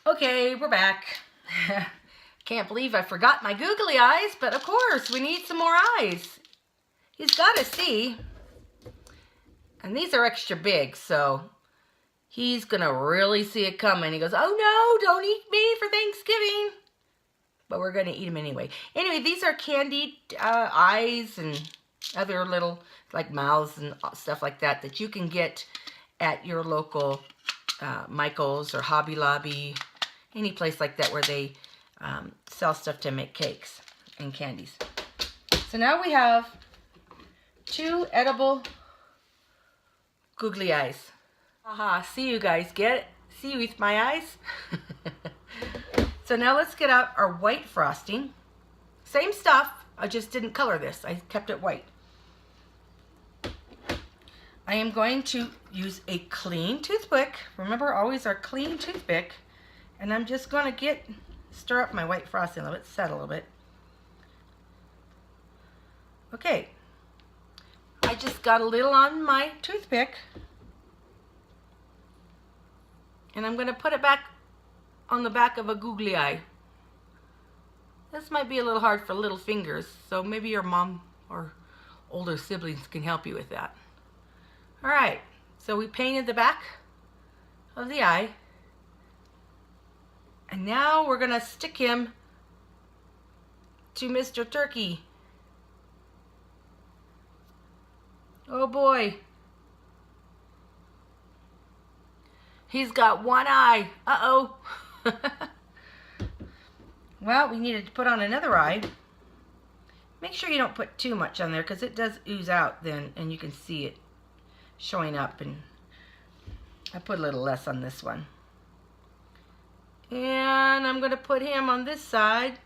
Okay, we're back. Can't believe I forgot my googly eyes, but of course, we need some more eyes. He's got to see. And these are extra big, so he's going to really see it coming. He goes, oh no, don't eat me for Thanksgiving. But we're going to eat them anyway. Anyway, these are candied eyes and other little, like mouths and stuff like that, that you can get at your local Michael's or Hobby Lobby, any place like that where they sell stuff to make cakes and candies. So now we have 2 edible googly eyes. Aha, see you guys, get it? See you with my eyes? So now let's get out our white frosting. Same stuff, I just didn't color this. I kept it white. I am going to use a clean toothpick. Remember, always our clean toothpick. And I'm just going to stir up my white frosting a little bit, set a little bit. Okay. I just got a little on my toothpick. And I'm going to put it back on the back of a googly eye. This might be a little hard for little fingers, so maybe your mom or older siblings can help you with that. Alright, so we painted the back of the eye. And now we're going to stick him to Mr. Turkey. Oh boy. He's got one eye. Uh-oh. Well, we needed to put on another eye. Make sure you don't put too much on there because it does ooze out then and you can see it showing up, and I put a little less on this one. And I'm going to put him on this side.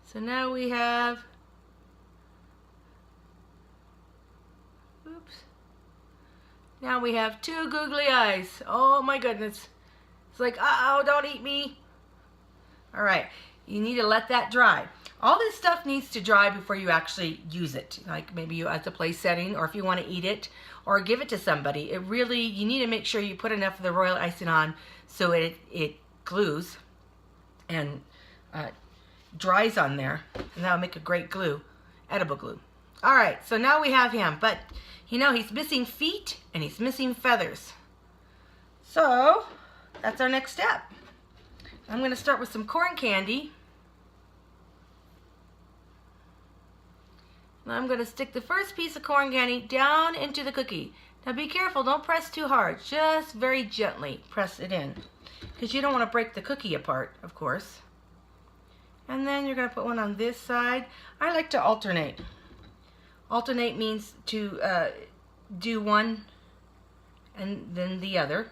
So now we have, oops. Now we have 2 googly eyes. Oh my goodness. It's like, uh-oh, don't eat me. All right, you need to let that dry. All this stuff needs to dry before you actually use it. Like maybe you at the place setting, or if you want to eat it or give it to somebody. It really, you need to make sure you put enough of the royal icing on so it glues and dries on there. And that'll make a great glue, edible glue. All right, so now we have him. But, you know, he's missing feet and he's missing feathers. So, that's our next step. I'm going to start with some corn candy. I'm going to stick the first piece of corn candy down into the cookie. Now be careful, don't press too hard. Just very gently press it in, because you don't want to break the cookie apart, of course. And then you're going to put one on this side. I like to alternate. Alternate means to do one and then the other.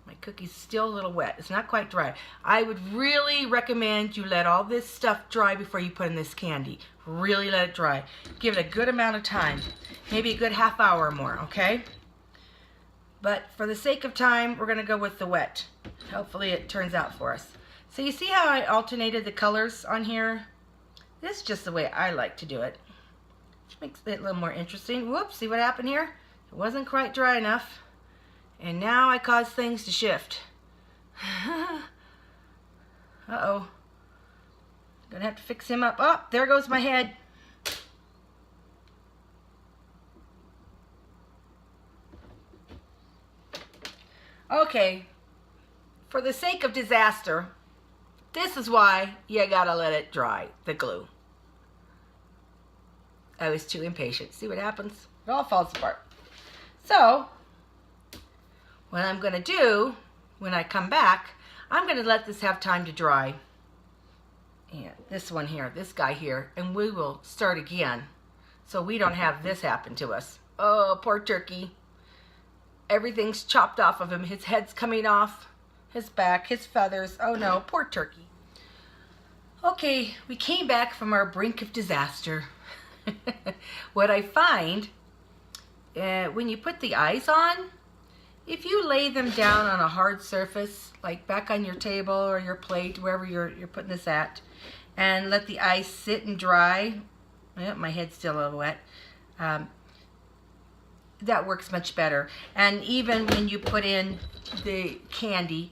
My cookie's still a little wet. It's not quite dry. I would really recommend you let all this stuff dry before you put in this candy. Really let it dry. Give it a good amount of time. Maybe a good half hour or more, okay? But for the sake of time, we're going to go with the wet. Hopefully it turns out for us. So you see how I alternated the colors on here? This is just the way I like to do it. Which makes it a little more interesting. Whoops, see what happened here? It wasn't quite dry enough. And now I cause things to shift. Uh-oh. Gonna have to fix him up. Oh, there goes my head. Okay. For the sake of disaster, this is why you gotta let it dry, the glue. I was too impatient. See what happens? It all falls apart. So, what I'm going to do when I come back, I'm going to let this have time to dry. And this one here, this guy here, and we will start again so we don't have this happen to us. Oh, poor turkey. Everything's chopped off of him. His head's coming off, his back, his feathers. Oh no, poor turkey. Okay, we came back from our brink of disaster. What I find, when you put the eyes on, if you lay them down on a hard surface, like back on your table or your plate, wherever you're putting this at, and let the ice sit and dry, my head's still a little wet, that works much better. And even when you put in the candy,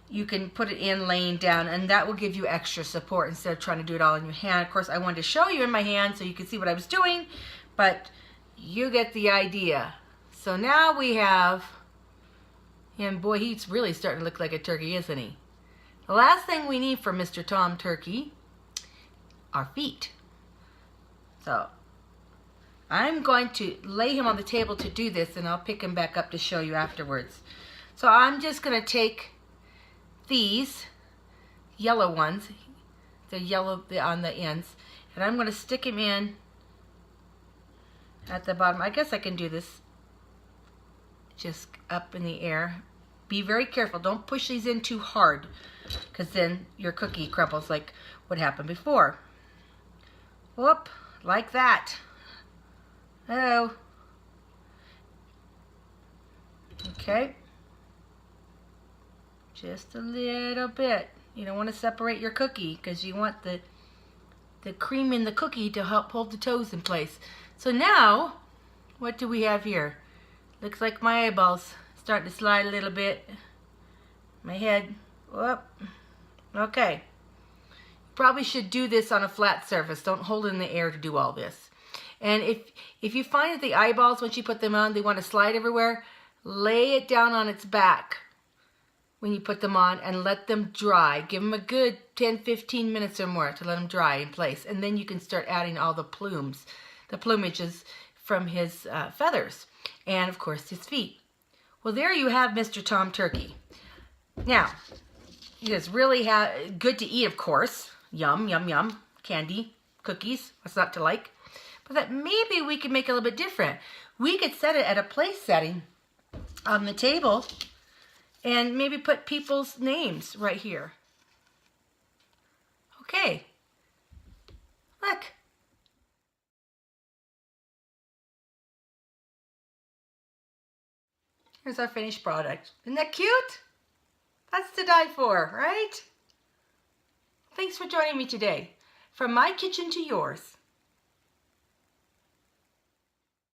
you can put it in laying down, and that will give you extra support instead of trying to do it all in your hand. Of course, I wanted to show you in my hand so you can see what I was doing, but you get the idea. So now we have him. Boy, he's really starting to look like a turkey, isn't he? The last thing we need for Mr. Tom Turkey are feet. So I'm going to lay him on the table to do this, and I'll pick him back up to show you afterwards. So I'm just going to take these yellow ones, the yellow on the ends, and I'm going to stick him in at the bottom. I guess I can do this just up in the air. Be very careful. Don't push these in too hard, because then your cookie crumbles like what happened before. Whoop, like that. Oh. Okay. Just a little bit. You don't want to separate your cookie because you want the cream in the cookie to help hold the toes in place. So now, what do we have here? Looks like my eyeballs starting to slide a little bit. My head. Whoop. Okay. Probably should do this on a flat surface. Don't hold it in the air to do all this. And if you find that the eyeballs, once you put them on, they want to slide everywhere, lay it down on its back when you put them on and let them dry. Give them a good 10-15 minutes or more to let them dry in place. And then you can start adding all the plumes, the plumages from his feathers, and of course his feet. Well, there you have Mr. Tom Turkey. Now, it is really good to eat, of course. Yum, yum, yum. Candy, cookies, what's not to like? But that maybe we could make it a little bit different. We could set it at a place setting on the table and maybe put people's names right here. Okay. Look. Here's our finished product. Isn't that cute? That's to die for, right? Thanks for joining me today. From my kitchen to yours.